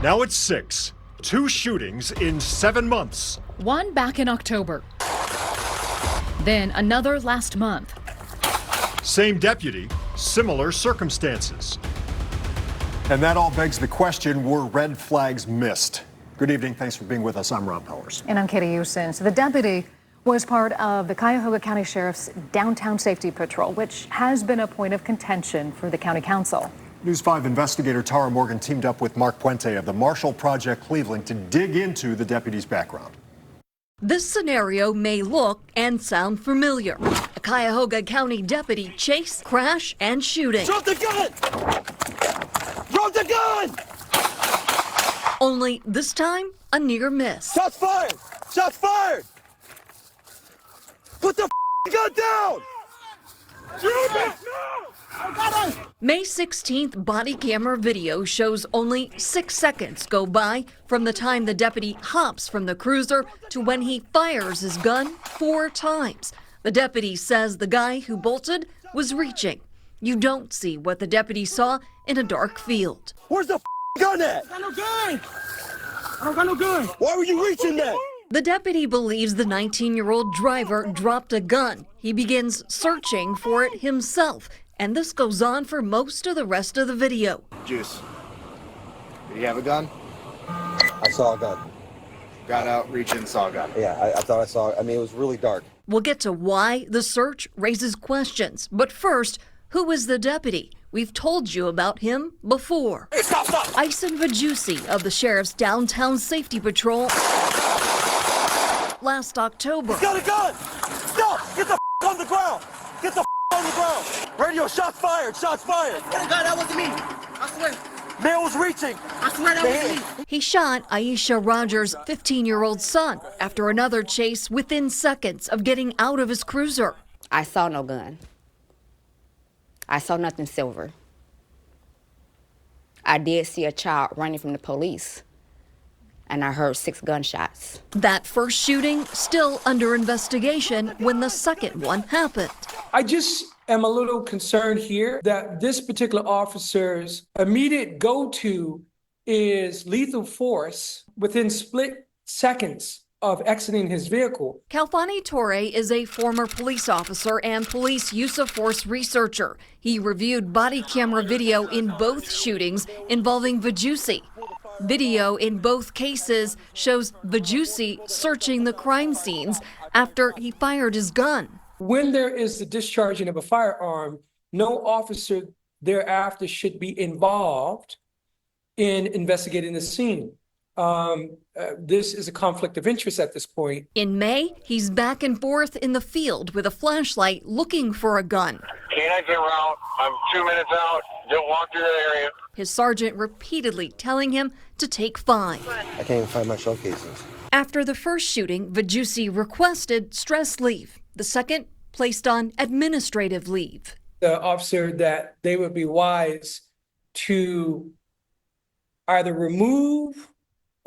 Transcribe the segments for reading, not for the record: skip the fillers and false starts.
Now it's 6. 2 shootings in 7 months. One back in October. Then another last month. Same deputy, similar circumstances. And that all begs the question, were red flags missed? Good evening. Thanks for being with us. I'm Rob Powers. And I'm Katie Usen. So the deputy was part of the Cuyahoga County Sheriff's Downtown Safety Patrol, which has been a point of contention for the County Council. News 5 investigator Tara Morgan teamed up with Mark Puente of the Marshall Project Cleveland to dig into the deputy's background. This scenario may look and sound familiar. A Cuyahoga County deputy chase, crash, and shooting. Drop the gun! Drop the gun! Only this time, a near miss. Shots fired! Shots fired! Put the gun down! May 16th body camera video shows only 6 seconds go by from the time the deputy hops from the cruiser to when he fires his gun 4 times. The deputy says the guy who bolted was reaching. You don't see what the deputy saw in a dark field. Where's the gun at? I got no gun! I don't got no gun! Why were you reaching that? The deputy believes the 19-year-old driver dropped a gun. He begins searching for it himself, and this goes on for most of the rest of the video. Juice, did he have a gun? I saw a gun. Got out, reached in, saw a gun. Yeah, I thought I saw it. I mean, it was really dark. We'll get to why the search raises questions. But first, who is the deputy? We've told you about him before. Hey, stop! Isen Vajusi of the Sheriff's Downtown Safety Patrol last October. He's got a gun! Stop! Get the on the ground! Get the on the ground! Radio, shots fired! Shots fired! Oh God, that wasn't me! I swear! Man was reaching! I swear that wasn't me! He shot Aisha Rogers' 15-year-old son after another chase within seconds of getting out of his cruiser. I saw no gun. I saw nothing silver. I did see a child running from the police, and I heard 6 gunshots. That first shooting still under investigation when the second one happened. I just am a little concerned here that this particular officer's immediate go-to is lethal force within split seconds of exiting his vehicle. Kalfani Torre is a former police officer and police use of force researcher. He reviewed body camera video in both shootings involving Vajusi. Video in both cases shows Vajusi searching the crime scenes after he fired his gun. When there is the discharging of a firearm, no officer thereafter should be involved in investigating the scene. This is a conflict of interest at this point. In May, he's back and forth in the field with a flashlight looking for a gun. Canines are out. I'm 2 minutes out. Don't walk through that area. His sergeant repeatedly telling him to take 5. I can't even find my shell cases. After the first shooting, Vajusi requested stress leave. The second, placed on administrative leave. The officer that they would be wise to either remove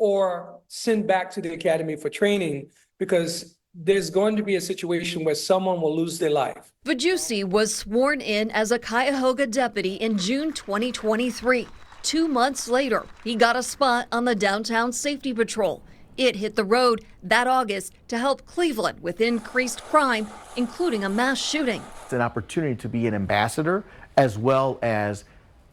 or send back to the academy for training, because there's going to be a situation where someone will lose their life. Vajusi was sworn in as a Cuyahoga deputy in June 2023. 2 months later, he got a spot on the Downtown Safety Patrol. It hit the road that August to help Cleveland with increased crime, including a mass shooting. It's an opportunity to be an ambassador as well as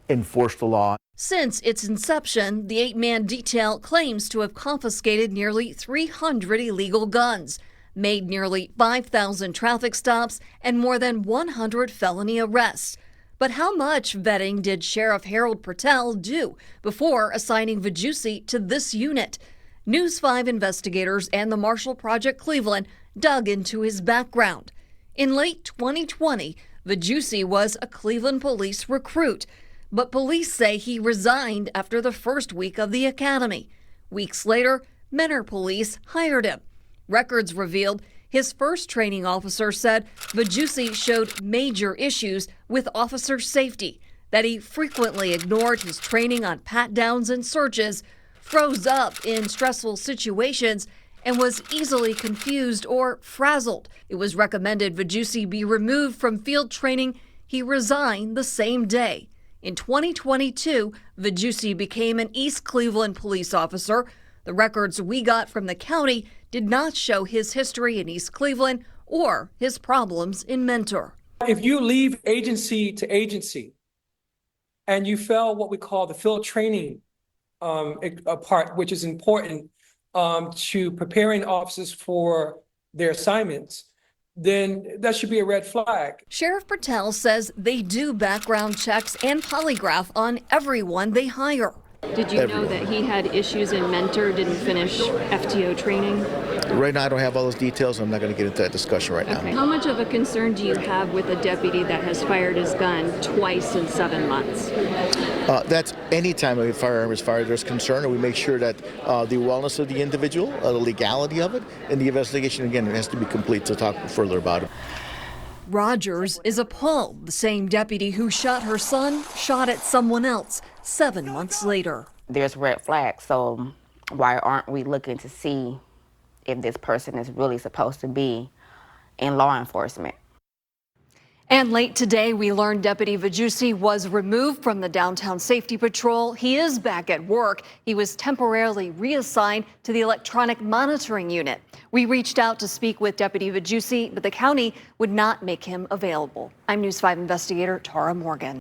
enforce the law. Since its inception, the 8-man detail claims to have confiscated nearly 300 illegal guns, made nearly 5,000 traffic stops, and more than 100 felony arrests. But how much vetting did Sheriff Harold Patel do before assigning Vajusi to this unit? News 5 investigators and the Marshall Project Cleveland dug into his background. In late 2020, Vajusi was a Cleveland police recruit, but police say he resigned after the first week of the academy. Weeks later, Menor Police hired him. Records revealed his first training officer said Vajusi showed major issues with officer safety, that he frequently ignored his training on pat-downs and searches, froze up in stressful situations, and was easily confused or frazzled. It was recommended Vajusi be removed from field training. He resigned the same day. In 2022, Vajusi became an East Cleveland police officer. The records we got from the county did not show his history in East Cleveland or his problems in Mentor. If you leave agency to agency and you fail what we call the field training part, which is important to preparing officers for their assignments, then that should be a red flag. Sheriff Patel says they do background checks and polygraph on everyone they hire. Did you know that he had issues in Mentor, didn't finish FTO training? Right now, I don't have all those details. I'm not going to get into that discussion right now. Okay. How much of a concern do you have with a deputy that has fired his gun twice in 7 months? That's any time a firearm is fired, there's concern, and we make sure that the wellness of the individual, the legality of it, and the investigation, again, it has to be complete to talk further about it. Rogers is appalled. The same deputy who shot her son shot at someone else 7 months later. There's red flags, so why aren't we looking to see if this person is really supposed to be in law enforcement? And late today, we learned Deputy Vajusi was removed from the Downtown Safety Patrol. He is back at work. He was temporarily reassigned to the electronic monitoring unit. We reached out to speak with Deputy Vajusi, but the county would not make him available. I'm News 5 investigator Tara Morgan.